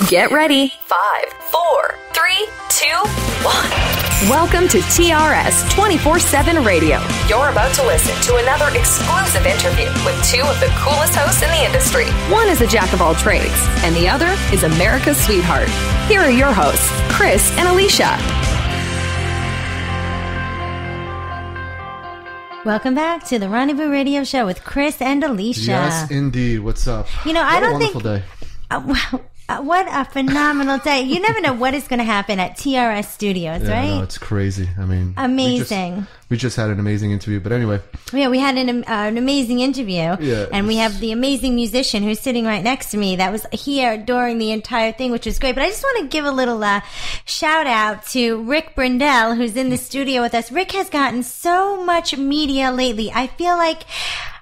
Get ready. 5, 4, 3, 2, 1. Welcome to TRS 24/7 Radio. You're about to listen to another exclusive interview with two of the coolest hosts in the industry. One is a jack of all trades, and the other is America's sweetheart. Here are your hosts, Cris and Alysia. Welcome back to the Rendezvous Radio Show with Cris and Alysia. Yes, indeed. What's up? You know, I don't think... Wonderful day. What a phenomenal day. You never know what is going to happen at TRS Studios, right? No, it's crazy. I mean... Amazing. We just had an amazing interview, but anyway. Yeah, we had an amazing interview. Yeah, and we have the amazing musician who's sitting right next to me that was here during the entire thing, which was great. But I just want to give a little shout out to Rick Brindell, who's in the studio with us. Rick has gotten so much media lately. I feel like...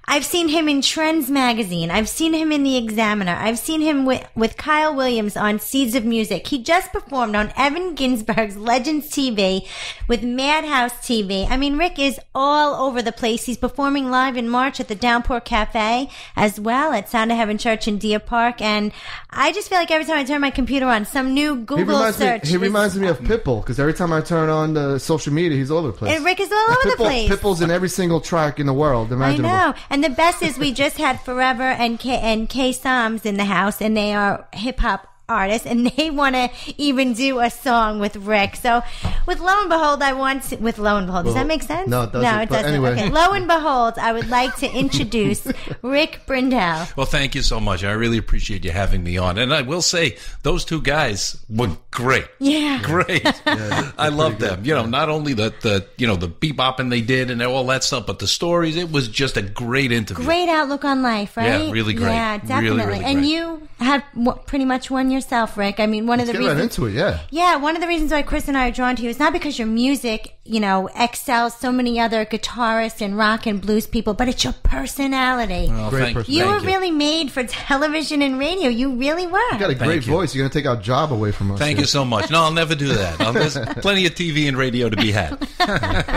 I've seen him in Trends magazine. I've seen him in The Examiner. I've seen him with Kyle Williams on Seeds of Music. He just performed on Evan Ginsberg's Legends TV with Madhouse TV. I mean, Rick is all over the place. He's performing live in March at the Downpour Cafe as well at Sound of Heaven Church in Deer Park. And I just feel like every time I turn my computer on, some new Google search. He reminds me of Pitbull, because every time I turn on the social media, he's all over the place. And Rick is all over the place. Pitbull's in every single track in the world imaginable. I know. And the best is we just had Forever and K Psalms in the house, and they are hip-hop artists, and they want to even do a song with Rick. So with Lo and Behold, does that make sense? No, it doesn't. No, it doesn't. Anyway. Okay. Lo and Behold, I would like to introduce Rick Brindell. Well, thank you so much. I really appreciate you having me on. And I will say, those two guys were great. Yeah. Great. Yeah, I love them. You know, not only the bebopping they did and all that stuff, but the stories. It was just a great interview. Great outlook on life, right? Yeah, really great. Yeah, definitely. Really and great. You have pretty much won yourself, Rick. I mean, one of the reasons... Let's get right into it, yeah. Yeah, one of the reasons why Cris and I are drawn to you is not because your music, excels so many other guitarists and rock and blues people, but it's your personality. Oh, Great person. You were really made for television and radio. You really were. You got a great voice. You're going to take our job away from us. Thank you so much. No, I'll never do that. There's plenty of TV and radio to be had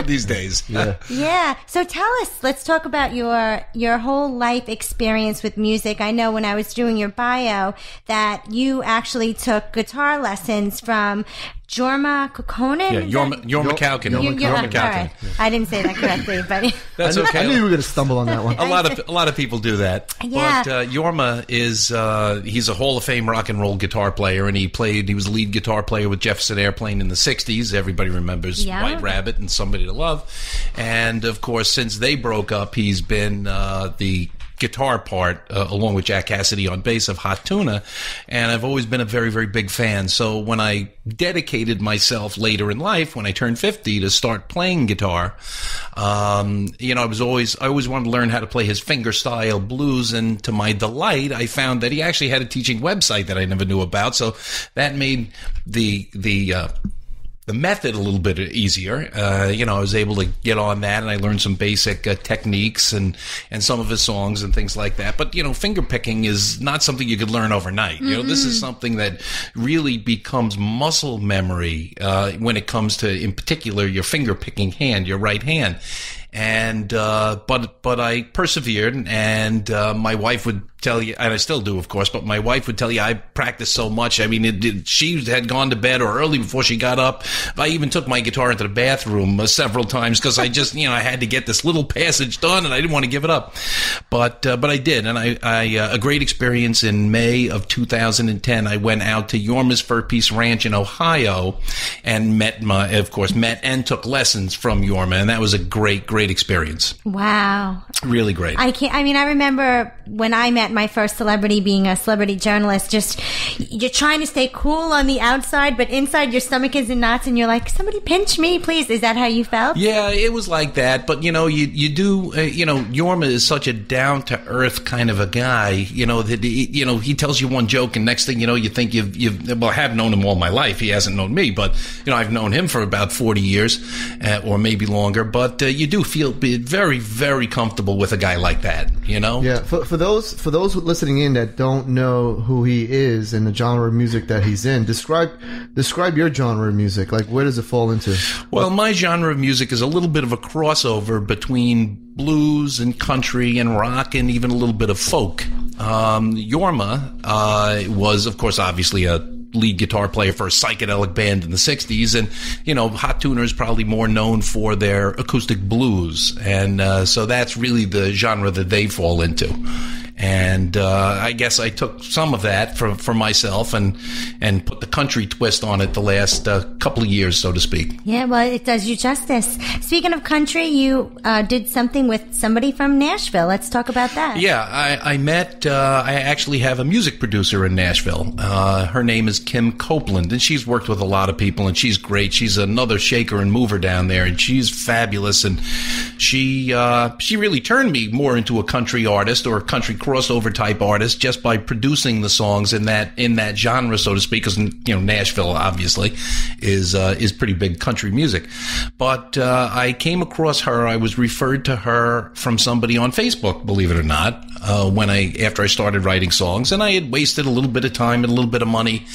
these days. Yeah. Yeah. So tell us, let's talk about your whole life experience with music. I know when I was doing your bio that you actually took guitar lessons from Jorma Kaukonen? Yeah, Jorma Kaukonen. Jorma Kaukonen. All right. I didn't say that correctly, but That's okay. I knew you were going to stumble on that one. A lot of people do that. Yeah. But Jorma is he's a Hall of Fame rock and roll guitar player, and he was the lead guitar player with Jefferson Airplane in the 60s. Everybody remembers White Rabbit and Somebody to Love. And of course, since they broke up, he's been the guitar part along with Jack Cassidy on bass of Hot Tuna, and I've always been a very, very big fan. So when I dedicated myself later in life, when I turned 50, to start playing guitar, I always wanted to learn how to play his fingerstyle blues, and to my delight, I found that he actually had a teaching website that I never knew about. So that made the method a little bit easier. I was able to get on that, and I learned some basic techniques and some of his songs and things like that. But, finger picking is not something you could learn overnight. Mm-hmm. This is something that really becomes muscle memory when it comes to, in particular, your finger picking hand, your right hand. And but I persevered, and my wife would tell you, and I still do, of course, but my wife would tell you I practiced so much. I mean, she had gone to bed or early before she got up. I even took my guitar into the bathroom several times because I just, I had to get this little passage done, and I didn't want to give it up. But I did, and I a great experience in May of 2010. I went out to Jorma's Fur Peace Ranch in Ohio and met and took lessons from Jorma, and that was a great experience. Wow. Really great. I remember when I met my first celebrity, being a celebrity journalist, just you're trying to stay cool on the outside, but inside your stomach is in knots, and you're like, somebody pinch me, please. Is that how you felt? Yeah, it was like that. But, you do, Jorma is such a down-to-earth kind of a guy, that, he tells you one joke, and next thing you know, you think I have known him all my life. He hasn't known me, but, I've known him for about 40 years, or maybe longer. But you do feel very, very comfortable with a guy like that, Yeah, for those listening in that don't know who he is and the genre of music that he's in, describe your genre of music. Like, where does it fall into? Well, my genre of music is a little bit of a crossover between blues and country and rock and even a little bit of folk. Jorma was, of course, obviously a lead guitar player for a psychedelic band in the 60s. And, Hot Tuner is probably more known for their acoustic blues. And so that's really the genre that they fall into. And I guess I took some of that for myself and put the country twist on it the last couple of years, so to speak. Yeah, well, it does you justice. Speaking of country, you did something with somebody from Nashville. Let's talk about that. Yeah, I actually have a music producer in Nashville. Her name is Kim Copeland, and she's worked with a lot of people, and she's great. She's another shaker and mover down there, and she's fabulous. And she really turned me more into a country artist or a country crossover type artist just by producing the songs in that genre, so to speak, because Nashville obviously is pretty big country music. But I came across her. I was referred to her from somebody on Facebook, believe it or not, after I started writing songs, and I had wasted a little bit of time and a little bit of money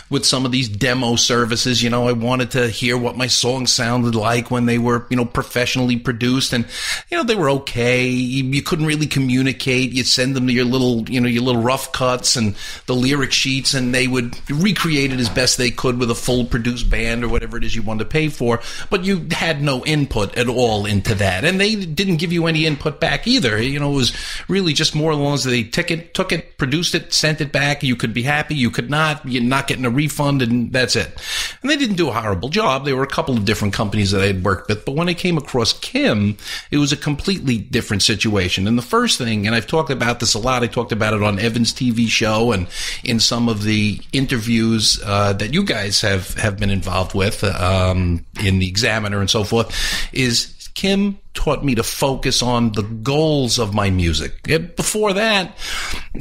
with some of these demo services. I wanted to hear what my songs sounded like when they were professionally produced, and they were okay. You couldn't really communicate. You'd send them to your little rough cuts and the lyric sheets, and they would recreate it as best they could with a full produced band or whatever it is you wanted to pay for, but you had no input at all into that, and they didn't give you any input back either. It was really just more along as they took it, produced it, sent it back. You could be happy, you could not. You're not getting a refund, and that's it. And they didn't do a horrible job. There were a couple of different companies that I had worked with, but when I came across Kim, it was a completely different situation. And the first thing, and I've talked about this a lot, I talked about it on Evan's TV show and in some of the interviews that you guys have been involved with in the Examiner and so forth, is Kim taught me to focus on the goals of my music. Before that,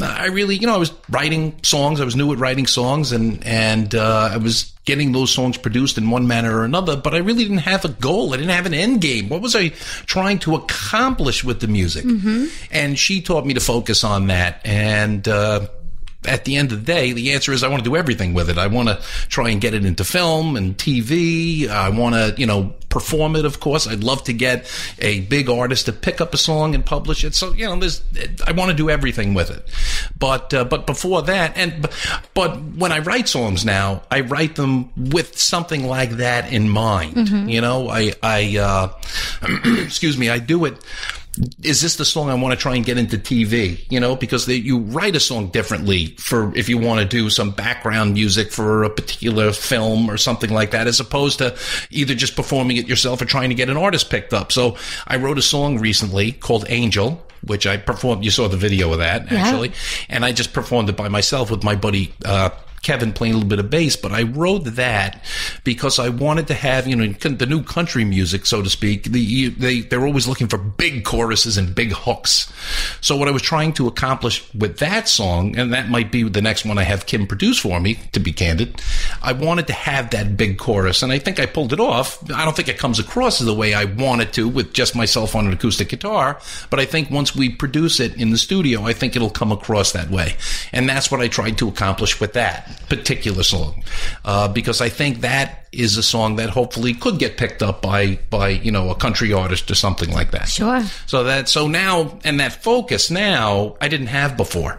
I really, I was writing songs. I was new at writing songs, and I was getting those songs produced in one manner or another, but I really didn't have a goal. I didn't have an end game. What was I trying to accomplish with the music? Mm-hmm. And she taught me to focus on that. And at the end of the day, the answer is I want to do everything with it. I want to try and get it into film and TV. I want to, perform it, of course. I'd love to get a big artist to pick up a song and publish it. So, I want to do everything with it. But before that, but when I write songs now, I write them with something like that in mind. Mm-hmm. I excuse me, I do it. Is this the song I want to try and get into TV? Because you write a song differently for if you want to do some background music for a particular film or something like that, as opposed to either just performing it yourself or trying to get an artist picked up. So I wrote a song recently called Angel, which I performed. You saw the video of that, actually. Yeah. And I just performed it by myself with my buddy, Kevin, playing a little bit of bass, but I wrote that because I wanted to have, the new country music, so to speak. They're always looking for big choruses and big hooks. So what I was trying to accomplish with that song, and that might be the next one I have Kim produce for me, to be candid, I wanted to have that big chorus, and I think I pulled it off. I don't think it comes across the way I want it to with just myself on an acoustic guitar, but I think once we produce it in the studio, I think it'll come across that way. And that's what I tried to accomplish with that particular song, because I think that is a song that hopefully could get picked up by a country artist or something like that. Sure. So now, and that focus now I didn't have before.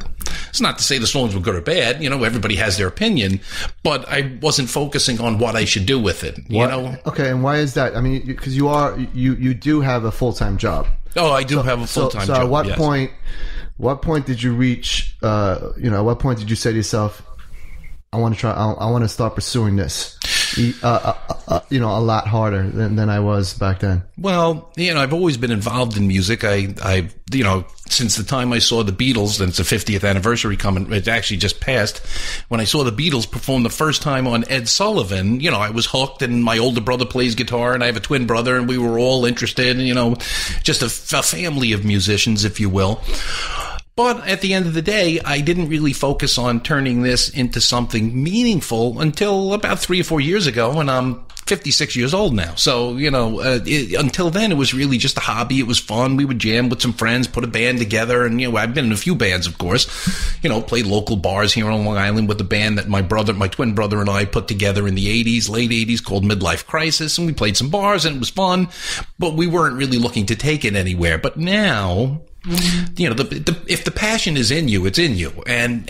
It's not to say the songs were good or bad. Everybody has their opinion, but I wasn't focusing on what I should do with it. Okay, and why is that? I mean, because you do have a full-time job. Oh, I do have a full-time job. So at what point did you reach? At what point did you say to yourself, I want to start pursuing this, a lot harder than I was back then? Well, I've always been involved in music. I've since the time I saw the Beatles, and it's the 50th anniversary coming, it actually just passed. When I saw the Beatles perform the first time on Ed Sullivan, I was hooked, and my older brother plays guitar, and I have a twin brother, and we were all interested, just a family of musicians, if you will. But at the end of the day, I didn't really focus on turning this into something meaningful until about 3 or 4 years ago, and I'm 56 years old now. So, until then, it was really just a hobby. It was fun. We would jam with some friends, put a band together, and, I've been in a few bands, of course. Played local bars here on Long Island with a band that my twin brother and I put together in the late 80s called Midlife Crisis, and we played some bars, and it was fun, but we weren't really looking to take it anywhere. But now, you know, if the passion is in you, it's in you, and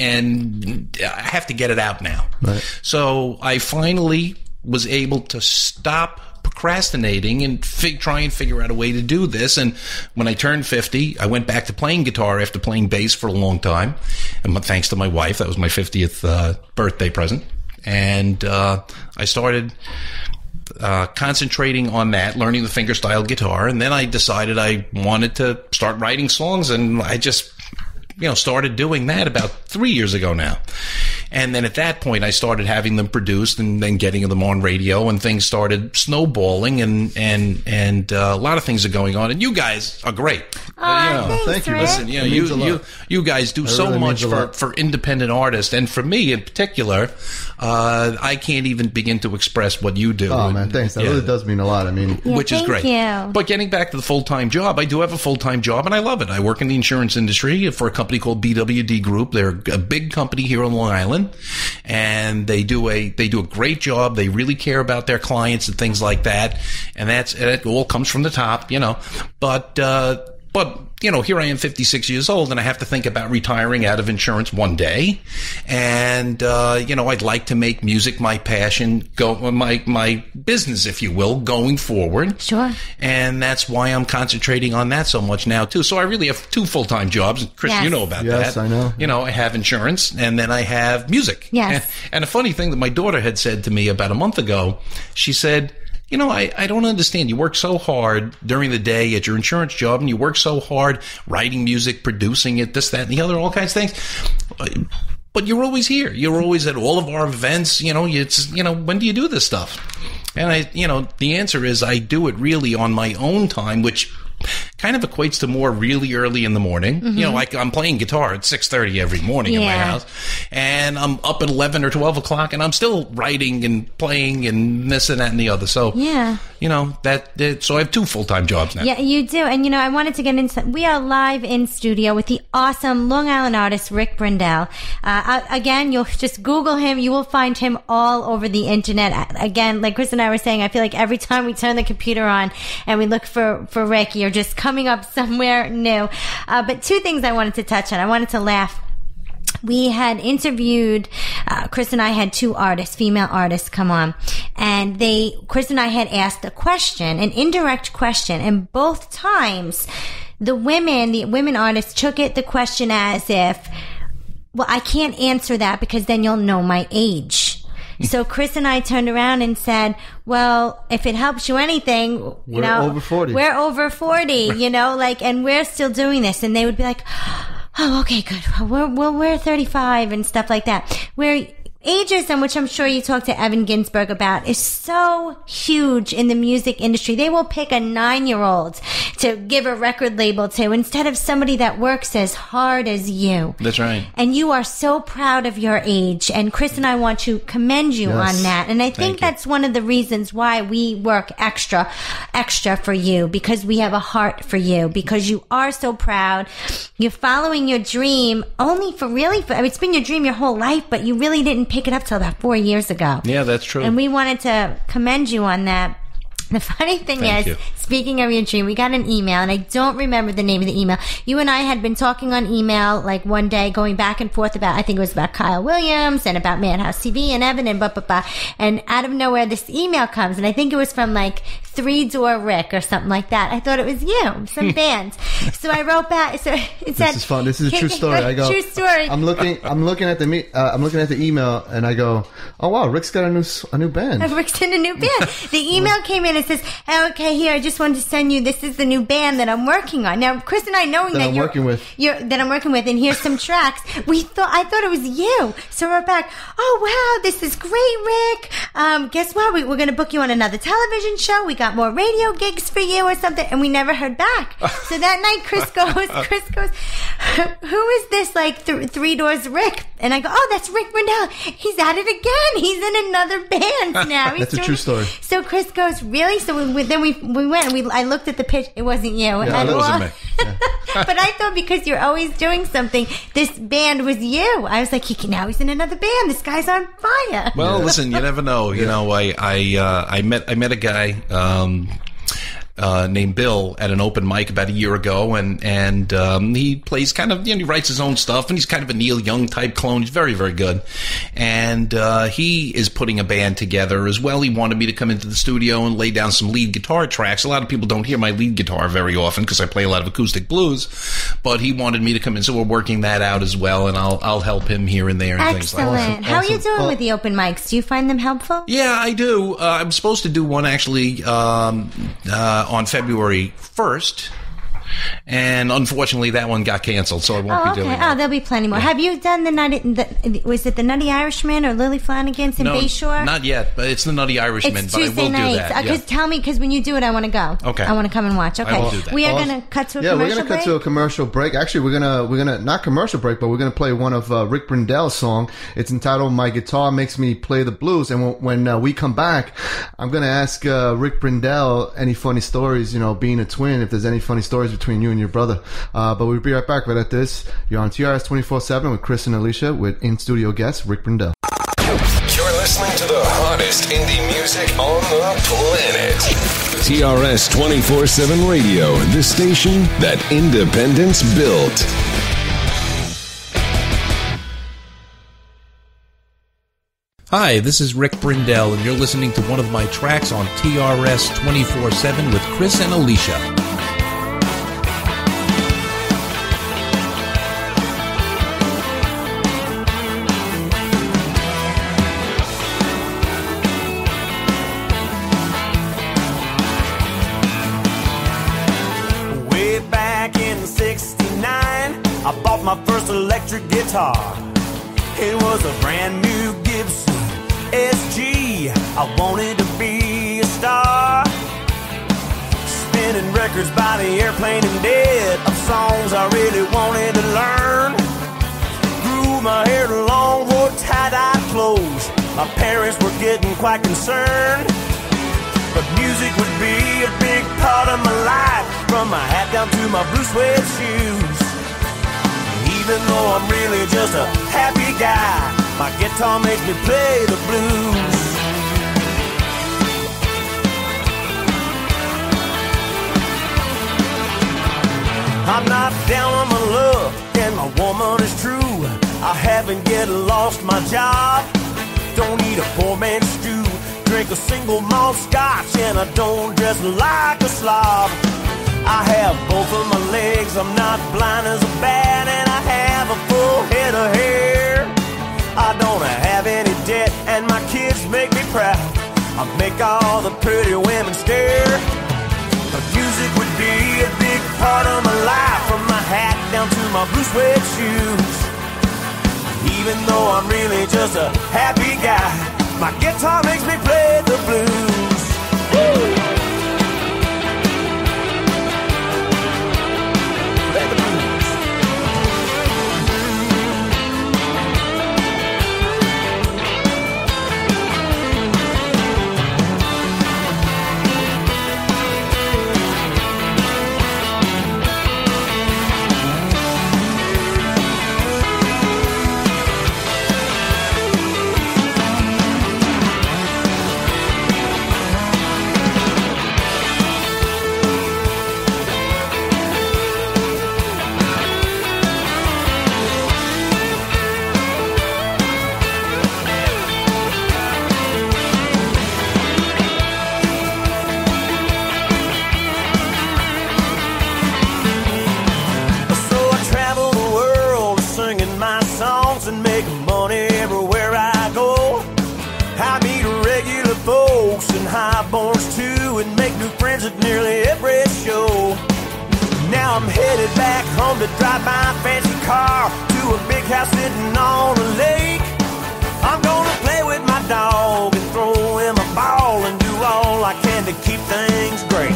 I have to get it out now. Right. So I finally was able to stop procrastinating and try and figure out a way to do this. And when I turned 50, I went back to playing guitar after playing bass for a long time. And thanks to my wife, that was my 50th birthday present. And I started concentrating on that, learning the fingerstyle guitar. And then I decided I wanted to start writing songs, and I just, you know, started doing that about 3 years ago now. And then at that point, I started having them produced and then getting them on radio, and things started snowballing, and a lot of things are going on. And you guys are great. Thank you. Listen, you guys do so much for independent artists, and for me in particular, I can't even begin to express what you do. Oh man, thanks. That really does mean a lot. I mean, which is great. You. But getting back to the full-time job, I do have a full-time job, and I love it. I work in the insurance industry for a company called BWD Group. They're a big company here on Long Island, and they do a great job. They really care about their clients and things like that, and it all comes from the top, you know. But you know, here I am, 56 years old, and I have to think about retiring out of insurance one day. And, you know, I'd like to make music my passion, my business, if you will, going forward. Sure. And that's why I'm concentrating on that so much now, too. So I really have 2 full-time jobs. Chris, yes. You know about that. Yes, I know. You know, I have insurance, and then I have music. Yes. And a funny thing that my daughter had said to me about a month ago, she said, you know, I don't understand. You work so hard during the day at your insurance job, and you work so hard writing music, producing it, this, that, and the other, all kinds of things. But you're always here. You're always at all of our events. You know, when do you do this stuff? And the answer is I do it really on my own time, which kind of equates to more really early in the morning. Mm-hmm. You know, like I'm playing guitar at 6:30 every morning in my house, and I'm up at 11 or 12 o'clock, and I'm still writing and playing and this and that and the other. So, you know, so I have 2 full-time jobs now. Yeah, you do. And, you know, I wanted to get into, we are live in studio with the awesome Long Island artist, Rick Brindell. Again, you'll just Google him. You will find him all over the internet. Again, like Chris and I were saying, I feel like every time we turn the computer on and we look for Rick, you're just coming up somewhere new. But 2 things I wanted to touch on. I wanted to laugh. We had interviewed, Chris and I had 2 artists, female artists come on, and Chris and I had asked a question, an indirect question, and both times the women artists took the question as if, well, I can't answer that because then you'll know my age. So Chris and I turned around and said, well, if it helps you anything, you know, over 40. We're over 40, you know, like, and we're still doing this. And they would be like, oh, okay, good. We're 35 and stuff like that. Where ageism, which I'm sure you talked to Evan Ginsberg about, is so huge in the music industry. They will pick a 9-year-old to give a record label to instead of somebody that works as hard as you. That's right. And you are so proud of your age. And Chris and I want to commend you on that. And I think that's one of the reasons why we work extra for you, because we have a heart for you, because you are so proud. You're following your dream it's been your dream your whole life, but you really didn't pick it up till about 4 years ago. Yeah, that's true. And we wanted to commend you on that. The funny thing is, speaking of your dream, we got an email, and I don't remember the name of the email. You and I had been talking on email, like one day, going back and forth about, I think it was about Kyle Williams and about Madhouse TV and Evan and blah. And out of nowhere, this email comes, and I think it was from like 3 Door Rick or something like that. I thought it was you, some band. So I wrote back. So it said, "This is fun. This is a true story." I go, "True story." I'm looking at the email, and I go, "Oh wow, Rick's got a new band." Rick's in a new band. The email came in and says, hey, "Okay, here, I just wanted to send you. This is the new band that I'm working on." Now, Chris and I, knowing that I'm working with, and here's some tracks. I thought it was you. So we're back. "Oh wow, this is great, Rick. Guess what? We're going to book you on another television show. We got more radio gigs for you or something." And we never heard back. So that night, Chris goes, "Who is this, like, 3 Doors Rick?" And I go, "Oh, that's Rick Brindell. He's at it again. He's in another band now." That's a true story. So Chris goes, "Really?" So then we went and I looked at the pitch. It wasn't you. Yeah, that wasn't me. Yeah. But I thought because you're always doing something, this band was you. I was like, now he's in another band. This guy's on fire. Well, listen, you never know. You know, I met a guy. named Bill at an open mic about a year ago, and he plays kind of, he writes his own stuff, and he's kind of a Neil Young type clone. He's very, very good, and he is putting a band together as well. He wanted me to come into the studio and lay down some lead guitar tracks. A lot of people don't hear my lead guitar very often because I play a lot of acoustic blues, but he wanted me to come in, so we're working that out as well, and I'll help him here and there and things like that. Excellent. How are you doing with the open mics? Do you find them helpful? Yeah, I do. I'm supposed to do one actually on February 1st. And unfortunately, that one got canceled, so I won't be doing it. Oh, there'll be plenty more. Yeah. Have you done was it the Nutty Irishman or Lily Flanagan's in Bayshore? Not yet, but it's the Nutty Irishman. It's Tuesday nights. Tell me, because when you do it, I want to go. Okay. I want to come and watch. Okay. I will do that. We are going to cut to a commercial break? Yeah, we're going to cut to a commercial break. Actually, we're gonna not commercial break, but we're going to play one of Rick Brindell's song. It's entitled "My Guitar Makes Me Play the Blues." And when we come back, I'm going to ask Rick Brindell any funny stories, being a twin, if there's any funny stories between you and your brother. But we'll be right back. Right at this, you're on TRS 24/7 with Cris and Alysia with in-studio guest Rick Brindell. You're listening to the hottest indie music on the planet. TRS 24/7 Radio, the station that independence built. Hi, this is Rick Brindell, and you're listening to one of my tracks on TRS 24/7 with Cris and Alysia. My first electric guitar, it was a brand new Gibson SG. I wanted to be a star, spinning records by the airplane and dead of songs I really wanted to learn. Grew my hair long, wore tie-dye clothes. My parents were getting quite concerned, but music would be a big part of my life, from my hat down to my blue suede shoes. Even though I'm really just a happy guy, my guitar makes me play the blues. I'm not down on my luck, and my woman is true. I haven't yet lost my job. Don't eat a poor man's stew, drink a single malt scotch, and I don't dress like a slob. I have both of my legs, I'm not blind as a bat, and I have a full head of hair. I don't have any debt, and my kids make me proud. I make all the pretty women stare. But music would be a big part of my life, from my hat down to my blue suede shoes. Even though I'm really just a happy guy, my guitar makes me play the blues. Woo! To drive my fancy car to a big house sitting on a lake. I'm gonna play with my dog and throw him a ball and do all I can to keep things great.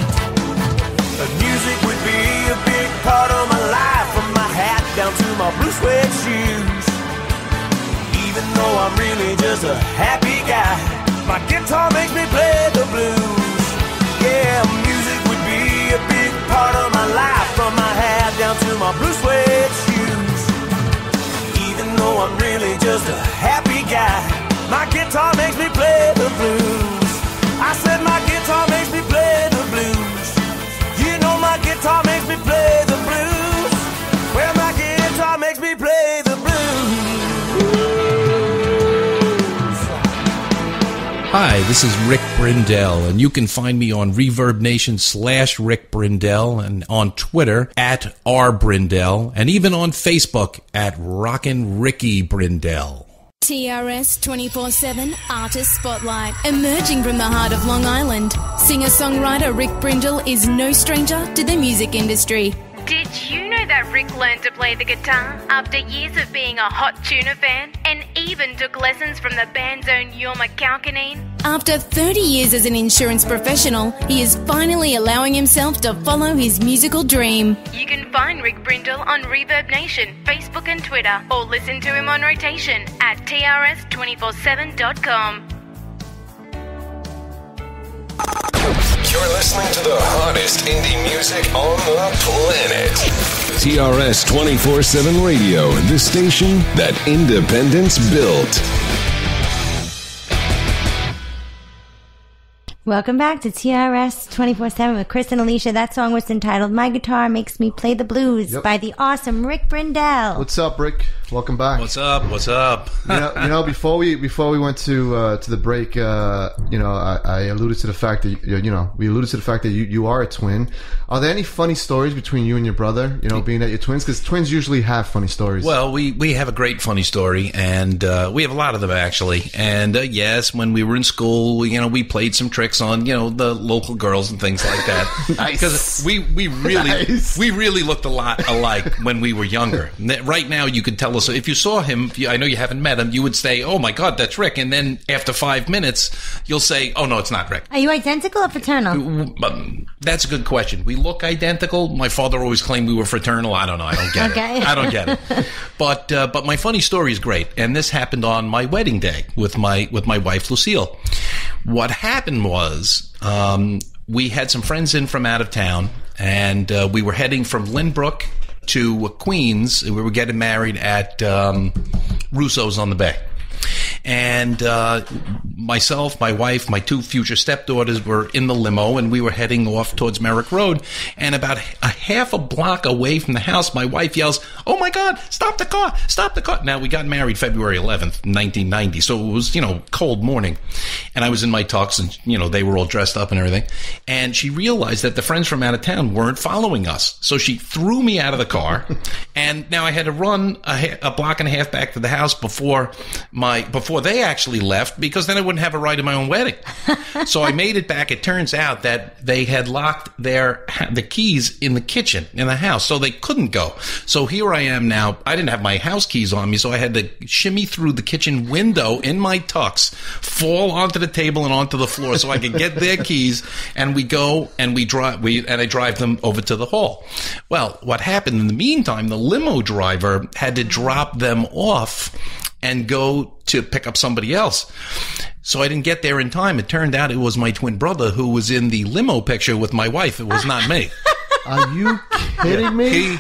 But music would be a big part of my life, from my hat down to my blue suede shoes. Even though I'm really just a happy guy, my guitar makes me play the blues. Yeah, music would be a big part of my life, from my hat down to my blue suede shoes. Even though I'm really just a happy guy, my guitar makes me play the blues. I said my guitar makes me play the blues. Hi, this is Rick Brindell, and you can find me on Reverb Nation /Rick Brindell, and on Twitter @RBrindell, and even on Facebook @Rockin' Ricky Brindell. TRS 24/7 Artist Spotlight. Emerging from the heart of Long Island, singer-songwriter Rick Brindell is no stranger to the music industry. Did you know that Rick learned to play the guitar after years of being a hot tuna fan and even took lessons from the band's own Jorma Kaukonen? After 30 years as an insurance professional, he is finally allowing himself to follow his musical dream. You can find Rick Brindell on Reverb Nation, Facebook and Twitter, or listen to him on rotation at TRS247.com. You're listening to the hottest indie music on the planet. TRS 24/7 Radio, the station that independence built. Welcome back to TRS 24/7 with Cris and Alysia. That song was entitled "My Guitar Makes Me Play the Blues" by the awesome Rick Brindell. What's up, Rick? Welcome back. What's up? What's up? you know, before we went to the break, I alluded to the fact that we alluded to the fact that you are a twin. Are there any funny stories between you and your brother? Being that you're twins, because twins usually have funny stories. Well, we have a great funny story, and we have a lot of them actually. And yes, when we were in school, we played some tricks on the local girls and things like that. Nice. Because we really looked a lot alike when we were younger. Right now, you could tell us if you saw him. I know you haven't met him. You would say, "Oh my God, that's Rick," and then after 5 minutes, you'll say, "Oh no, it's not Rick." Are you identical or fraternal? That's a good question. We look identical. My father always claimed we were fraternal. I don't know. I don't get it. I don't get it. But my funny story is great, and this happened on my wedding day with my wife Lucille. What happened was we had some friends in from out of town, and we were heading from Lynbrook to Queens. We were getting married at Russo's on the Bay. And myself, my wife, my two future stepdaughters were in the limo, and we were heading off towards Merrick Road. And about a half a block away from the house, my wife yells, "Oh my God, stop the car, stop the car." Now, we got married February 11th, 1990. So it was, cold morning. And I was in my tux, and, they were all dressed up and everything. And she realized that the friends from out of town weren't following us. So she threw me out of the car. And now I had to run a block and a half back to the house before they actually left, because then I wouldn't have a ride to my own wedding. So I made it back. It turns out that they had locked the keys in the kitchen in the house, so they couldn't go. So here I am now. I didn't have my house keys on me, so I had to shimmy through the kitchen window in my tux, fall onto the table and onto the floor so I could get their keys, and we go and I drive them over to the hall. Well, what happened in the meantime, the limo driver had to drop them off and go to pick up somebody else. So I didn't get there in time. It turned out it was my twin brother who was in the limo picture with my wife. It was not me. Are you kidding me?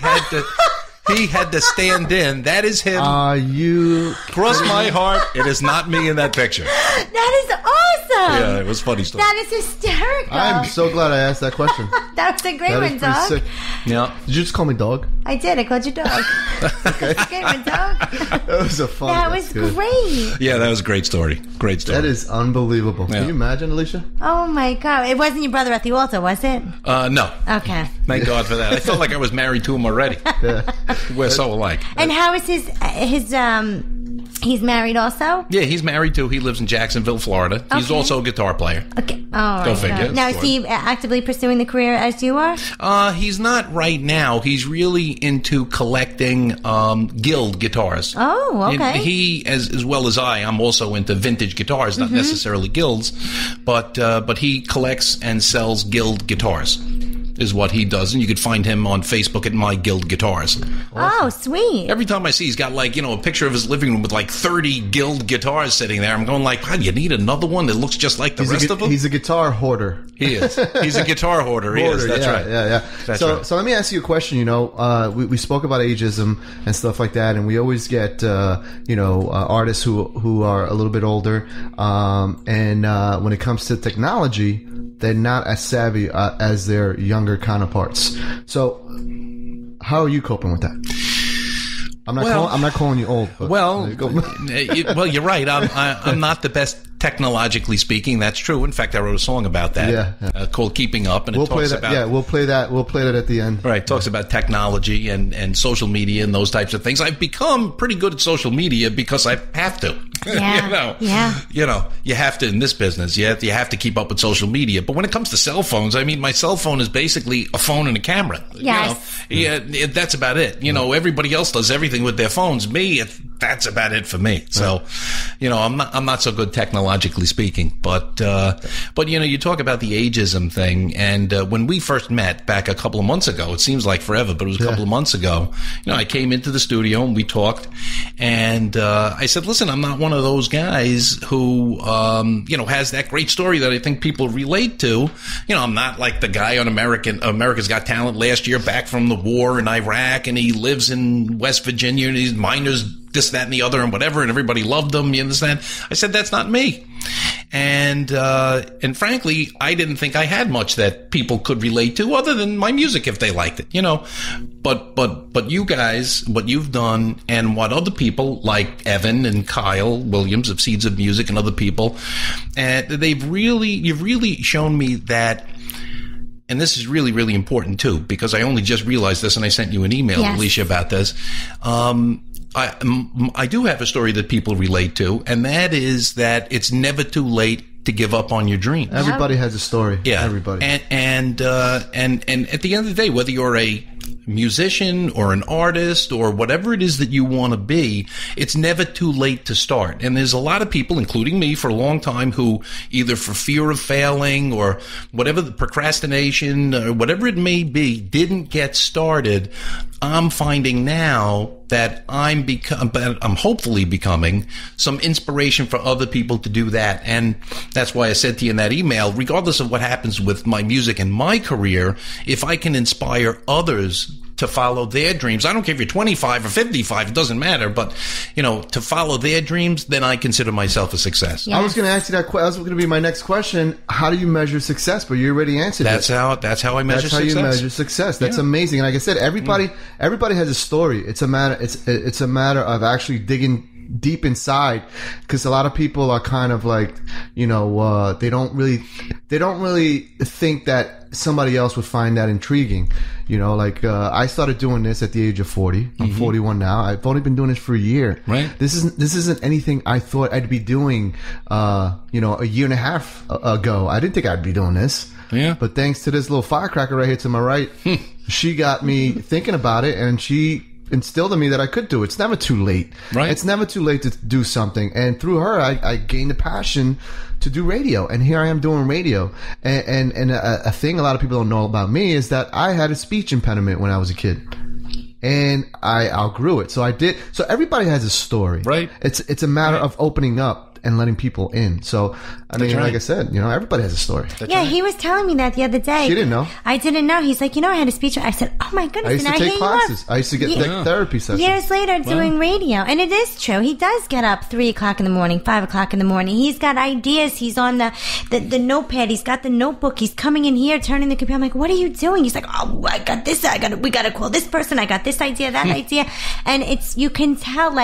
He had to stand in. That is him. Are you? Cross my heart, it is not me in that picture. That is awesome. Yeah, it was funny stuff. That is hysterical. I'm so glad I asked that question. That was a great one, dog. Sick. Yeah. Did you just call me dog? I did. I called you dog. Okay. That's a great one, dog. That was a fun. That was great. Yeah, that was a great story. Great story. That is unbelievable. Yeah. Can you imagine, Alysia? Oh my God! It wasn't your brother at the altar, was it? No. Okay. Thank God for that. I felt like I was married to him already. Yeah. We're so alike. And how is he's married also? Yeah, he's married too. He lives in Jacksonville, Florida. He's also a guitar player. Okay. Oh, Go figure. Now, is he actively pursuing the career as you are? He's not right now. He's really into collecting Guild guitars. Oh, okay. He, as well as I'm also into vintage guitars, not necessarily Guilds, but he collects and sells Guild guitars. Is what he does, and you could find him on Facebook at My Guild Guitars. Oh, sweet. Every time I see he's got a picture of his living room with 30 Guild guitars sitting there, I'm going God, you need another one that looks just like the rest of them? He's a guitar hoarder. He is. He's a guitar hoarder. He is. That's right. Yeah. That's so right. let me ask you a question. We spoke about ageism and stuff like that, and we always get artists who are a little bit older, and when it comes to technology, they're not as savvy as their younger counterparts. So, how are you coping with that? I'm not calling you old. But well, you're right. I'm not the best technologically speaking, that's true. In fact, I wrote a song about that called "Keeping Up," and we'll play that. We'll play that. We'll play that at the end. Right, talks about technology and social media and those types of things. I've become pretty good at social media because I have to. You have to in this business. You have to keep up with social media. But when it comes to cell phones, I mean, my cell phone is basically a phone and a camera. Yes. That's about it. Everybody else does everything with their phones. Me, that's about it for me. So, I'm not so good technologically speaking. But you talk about the ageism thing, and when we first met back a couple of months ago, it seems like forever, but it was a couple of months ago. I came into the studio and we talked, and I said, listen, I'm not one of those guys who has that great story that I think people relate to. I'm not like the guy on America's Got Talent last year, back from the war in Iraq, and he lives in West Virginia, and he's miners this, that, and the other, and whatever, and everybody loved them. You understand? I said, that's not me. And frankly, I didn't think I had much that people could relate to other than my music if they liked it, But you guys, what you've done and what other people like Evan and Kyle Williams of Seeds of Music and other people, you've really shown me that. And this is really, really important too, because I only just realized this, and I sent you an email, Alysia, about this. I do have a story that people relate to, and that is that it's never too late to give up on your dreams. Everybody has a story. Yeah. Everybody. And at the end of the day, whether you're a musician or an artist or whatever it is that you want to be, it's never too late to start. And there's a lot of people, including me for a long time, who either for fear of failing or whatever, the procrastination or whatever it may be, didn't get started. I'm finding now that I'm hopefully becoming some inspiration for other people to do that. And that's why I said to you in that email, regardless of what happens with my music and my career, if I can inspire others to follow their dreams, I don't care if you're 25 or 55, it doesn't matter, but, to follow their dreams, then I consider myself a success. Yeah. I was going to ask you that. That was going to be my next question. How do you measure success? But you already answered That's it. How I measure success. That's how you measure success. That's amazing. And like I said, everybody has a story. It's a matter of actually digging deep inside, because a lot of people are kind of like, they don't really think that somebody else would find that intriguing. I started doing this at the age of 40. I'm 41 now. I've only been doing this for a year. Right. This isn't anything I thought I'd be doing, a year and a half ago. I didn't think I'd be doing this. Yeah. But thanks to this little firecracker right here to my right, she got me thinking about it, and she instilled in me that I could do it. It's never too late. Right. It's never too late to do something. And through her, I gained a passion to do radio. And here I am doing radio. And a thing a lot of people don't know about me is that I had a speech impediment when I was a kid. And I outgrew it. So I did. So everybody has a story. Right. It's a matter of opening up and letting people in. So, like I said, everybody has a story. He was telling me that the other day. She didn't know. I didn't know. He's like, I had a speech. I said, oh my goodness. I used to take classes. I used to get therapy sessions. Years later doing radio. And it is true. He does get up 3 o'clock in the morning, 5 o'clock in the morning. He's got ideas. He's on the notepad. He's got the notebook. He's coming in here, turning the computer. I'm like, what are you doing? He's like, oh, I got this. We got to call this person. I got this idea, that idea. And you can tell,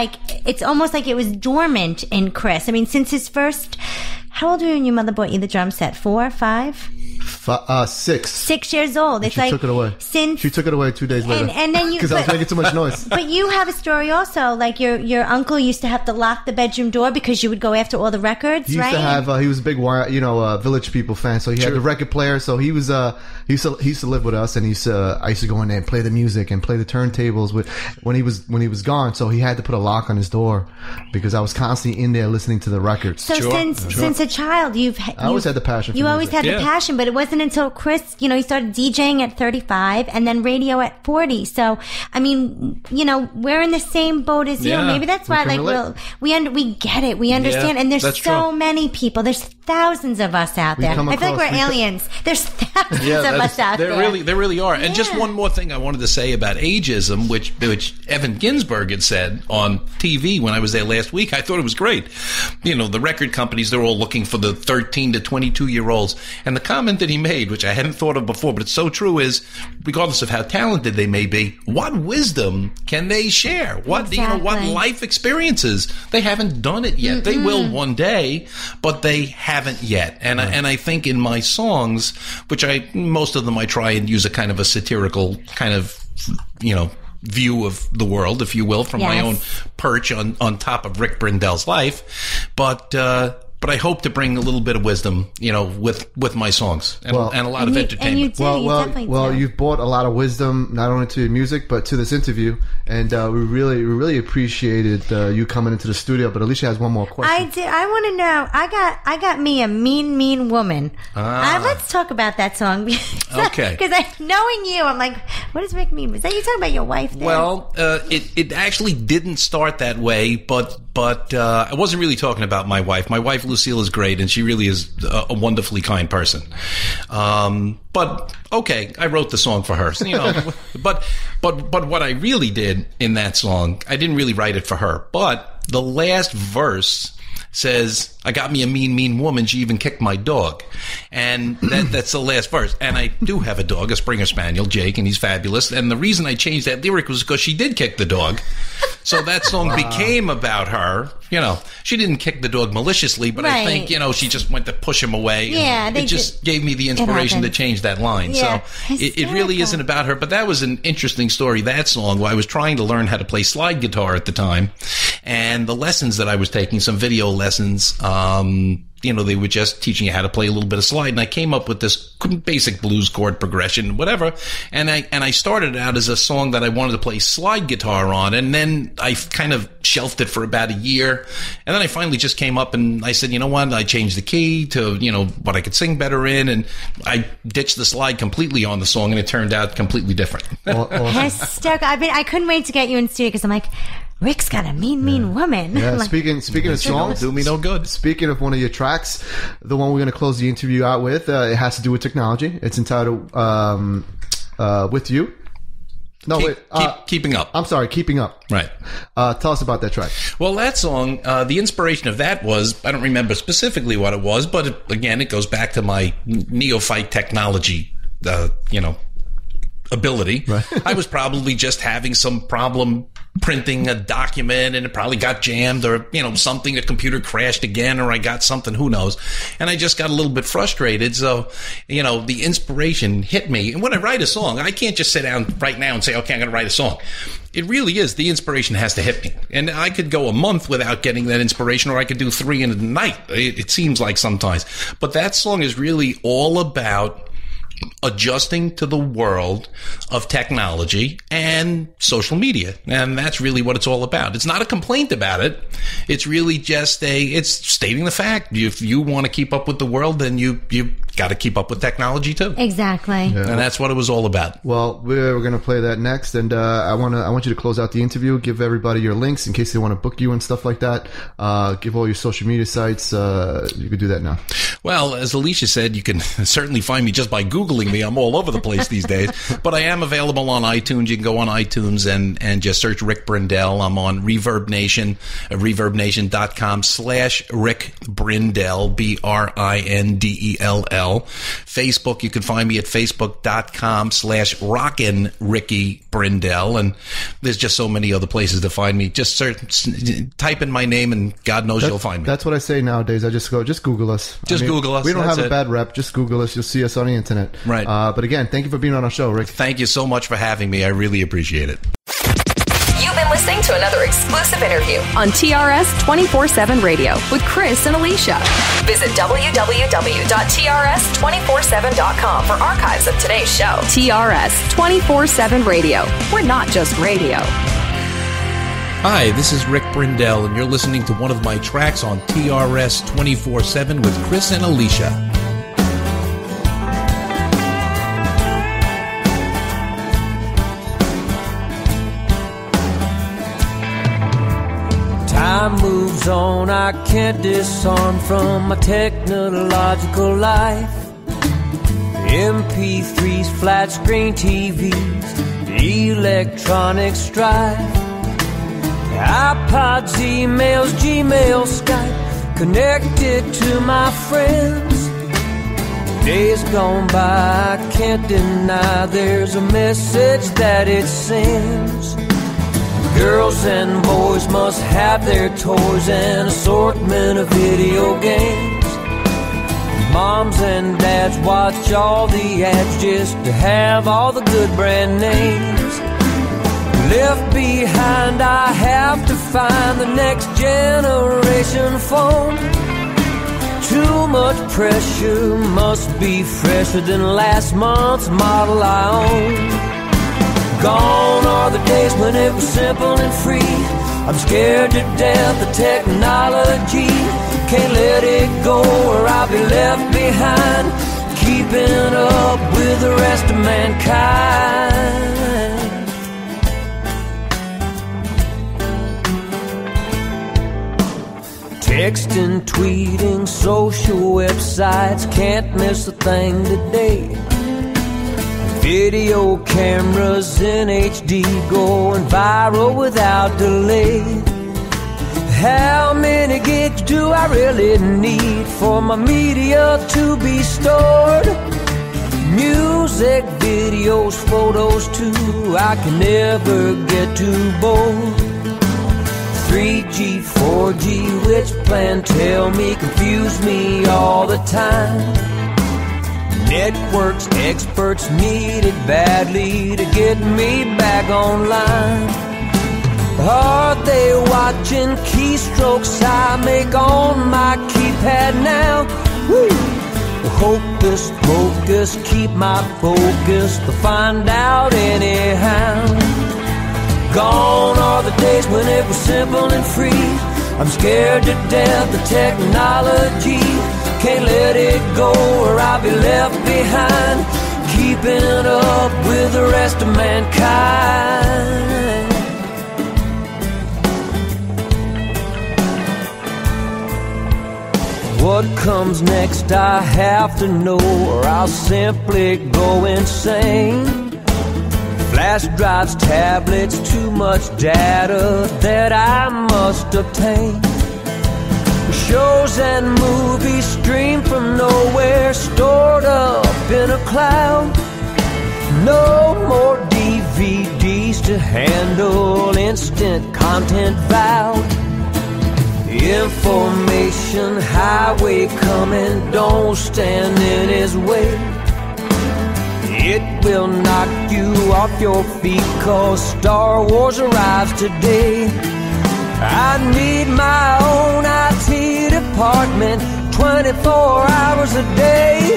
it's almost like it was dormant in Cris. Since his first, how old were you when your mother bought you the drum set? 4, 5? 6. 6 years old. It's she took it away. She took it away 2 days later. And then because I was making too much noise. But you have a story also. Like your uncle used to have to lock the bedroom door because you would go after all the records. He used to have. He was a big Village People fan, so he had the record player. So he was. He used to live with us, and I used to go in there and play the music and play the turntables when he was gone. So he had to put a lock on his door because I was constantly in there listening to the records. So since a child, I always had the passion for you music. always had the passion, but it wasn't until Cris, he started DJing at 35 and then radio at 40. So, we're in the same boat as you. Maybe that's why, we get it. We understand. And there's so many people. There's thousands of us out there. I feel like we're aliens. There's thousands of us out there. There really are. And just one more thing I wanted to say about ageism, which Evan Ginsberg had said on TV when I was there last week. I thought it was great. The record companies, they're all looking for the 13 to 22-year-olds. And the comment that he made, which I hadn't thought of before, but it's so true, is regardless of how talented they may be, what wisdom can they share? What what life experiences? They haven't done it yet. They will one day, but they haven't yet. And I think in my songs, which most of them I try and use a kind of a satirical kind of, view of the world, if you will, from my own perch on top of Rick Brindell's life. But I hope to bring a little bit of wisdom, with my songs and a lot of entertainment. You've brought a lot of wisdom not only to your music but to this interview, and we really appreciated you coming into the studio. But Alysia has one more question. I did. I want to know. I got me a mean woman. Let's talk about that song. Okay. Because knowing you, I'm like, what does Rick mean? Is that you talking about your wife there? Well, it actually didn't start that way, but I wasn't really talking about my wife. My wife, Lucille, is great, and she really is a wonderfully kind person. But okay, I wrote the song for her. But what I really did in that song, I didn't really write it for her. But the last verse says, I got me a mean woman. She even kicked my dog. And that's the last verse. And I do have a dog, a Springer Spaniel, Jake, and he's fabulous. And the reason I changed that lyric was because she did kick the dog. So that song became about her. She didn't kick the dog maliciously, but I think, she just went to push him away. Yeah, it just gave me the inspiration to change that line. Yeah. So it really isn't about her. But that was an interesting story, that song, where I was trying to learn how to play slide guitar at the time. And the lessons that I was taking, some video lessons, they were just teaching you how to play a little bit of slide, and I came up with this basic blues chord progression, whatever. And I started out as a song that I wanted to play slide guitar on, and then I kind of shelved it for about a year, and then I finally just came up and I said, you know what? I changed the key to what I could sing better in, and I ditched the slide completely on the song, and it turned out completely different. Hysterical! I couldn't wait to get you in studio because I'm like, Rick's got a mean woman. Yeah, speaking of songs, do me no good. Speaking of one of your tracks, the one we're going to close the interview out with, it has to do with technology. It's entitled "With You." No, Keeping Up. I'm sorry, Keeping Up. Right. Tell us about that track. Well, that song, the inspiration of that was, I don't remember specifically what it was, but it goes back to my neophyte technology, ability. Right. I was probably just having some problem printing a document, and it probably got jammed, or something, the computer crashed again, or I got something, who knows, and I just got a little bit frustrated. So the inspiration hit me, and when I write a song, I can't just sit down right now and say, okay, I'm going to write a song. It really is, the inspiration has to hit me, and I could go a month without getting that inspiration, or I could do 3 in a night, it seems like sometimes. But that song is really all about adjusting to the world of technology and social media. And that's really what it's all about. It's not a complaint about it. It's really just it's stating the fact. If you want to keep up with the world, then you got to keep up with technology too. Exactly. Yeah. And that's what it was all about. Well, we're going to play that next, and I want you to close out the interview. Give everybody your links in case they want to book you and stuff like that. Give all your social media sites. You can do that now. Well, as Alysia said, you can certainly find me just by Googling me. I'm all over the place these days. But I am available on iTunes. You can go on iTunes and just search Rick Brindell. I'm on Reverb Nation, reverbnation.com/Rick Brindell, BRINDELL. Facebook, you can find me at facebook.com/Rockin' Ricky Brindell. And there's just so many other places to find me. Just type in my name, and God knows you'll find me. That's what I say nowadays. I just Google us. Google us. We don't have a bad rep. Just Google us. You'll see us on the internet. Right. But again, thank you for being on our show, Rick. Thank you so much for having me. I really appreciate it. You've been listening to another exclusive interview on TRS 24/7 Radio with Cris and Alysia. Visit www.trs247.com for archives of today's show. TRS 24/7 Radio. We're not just radio. Hi, this is Rick Brindell, and you're listening to one of my tracks on TRS 24/7 with Cris and Alysia. Time moves on, I can't disarm from my technological life. MP3s, flat screen TVs, electronic strife. iPods, emails, Gmail, Skype, connected to my friends. Days gone by, I can't deny there's a message that it sends. Girls and boys must have their toys and assortment of video games. Moms and dads watch all the ads just to have all the good brand names. Left behind, I have to find the next generation phone. Too much pressure, must be fresher than last month's model I own. Gone are the days when it was simple and free. I'm scared to death of technology. Can't let it go or I'll be left behind, keeping up with the rest of mankind. Texting, tweeting, social websites, can't miss a thing today. Video cameras in HD going viral without delay. How many gigs do I really need for my media to be stored? Music, videos, photos too, I can never get too bored. 3G, 4G, which plan? Tell me, confuse me all the time. Networks, experts needed badly to get me back online. Are they watching keystrokes I make on my keypad now? Woo! Hocus pocus, keep my focus, they'll find out anyhow. Gone are the days when it was simple and free. I'm scared to death of technology. Can't let it go or I'll be left behind, keeping up with the rest of mankind. What comes next I have to know, or I'll simply go insane. Flash drives, tablets, too much data that I must obtain. Shows and movies stream from nowhere, stored up in a cloud. No more DVDs to handle, instant content vowed. Information highway coming, don't stand in his way. It will knock you off your feet, 'cause Star Wars arrives today. I need my own IT department 24 hours a day.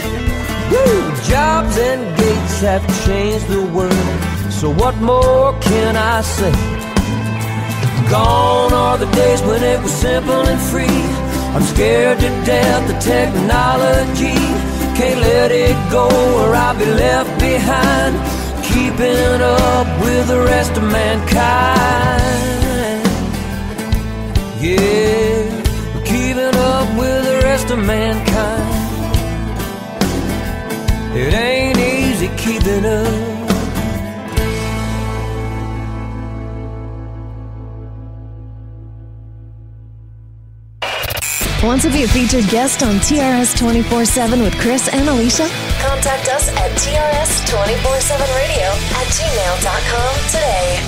Woo! Jobs and Gates have changed the world, so what more can I say? Gone are the days when it was simple and free. I'm scared to death of technology. Can't let it go or I'll be left behind, keeping up with the rest of mankind. Yeah, keeping up with the rest of mankind. It ain't easy keeping up. Want to be a featured guest on TRS 24/7 with Cris and Alysia? Contact us at TRS247radio@gmail.com today.